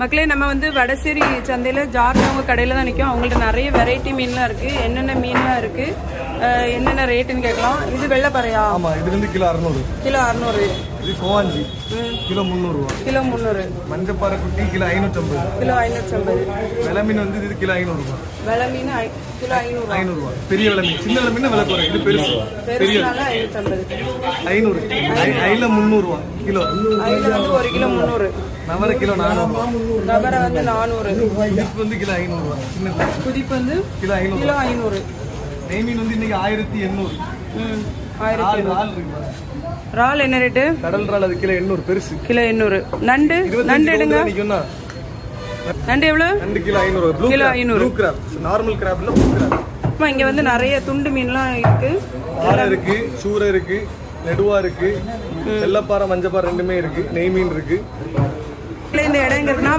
மக்களே நம்ம வந்து வடசேரி சந்தையில் ஜார்ஜவங்க கடையில் தான் நிற்கும். அவங்கள்ட்ட நிறைய வெரைட்டி மீன்லாம் இருக்குது. என்னென்ன மீன்லாம் இருக்குது, என்னென்ன ரேட்டுன்னு கேட்கலாம். இது வெள்ளைப்பறையா? ஆமாம், இது வந்து கிலோ 600. கிலோ 600. இது கோவாஞ்சி கிலோ 300 ரூபா. கிலோ 300. மஞ்சப்பாறை குட்டி கிலோ 550. கிலோ 550. வெலை மீன் வந்து இது கிலோ 500 ரூபா. வெலை மீன் கிலோ 500. 500 ரூபா. பெரிய வெலை மீன். சின்ன வெலை மீன் விலை குறை. இது பெருசு. பெருசுனால 550. 500. ஐல 300 ரூபா கிலோ. ஐல வந்து 1 கிலோ 300. நவரை கிலோ 400. நவரை வந்து 400. குதிப்பு வந்து கிலோ 500 ரூபா. சின்ன குதிப்பு வந்து கிலோ 500. கிலோ 500. நெய் மீன் வந்து இன்னைக்கு 1800. 1800. இறால் என்ன ரேட்டு? கடல் இறால் அது கிலோ 800 பெருசு. கிலோ 800. நண்டு நண்டு எடுங்க. நண்டு எவ்வளோ? நண்டு kilo 500. Kilo 500. Blue crab. Normal கிராப்ல ப்ளூ கிராப். இங்க வந்து நிறைய துண்டு மீன்லாம் இருக்கு. ஆரை இருக்கு, சூரை இருக்கு, நெடுவா இருக்கு, வெள்ளப்பாறை மஞ்சப்பாறை ரெண்டுமே இருக்கு, நெய் மீன் இருக்கு. இந்த இடம் எங்க இருக்குன்னா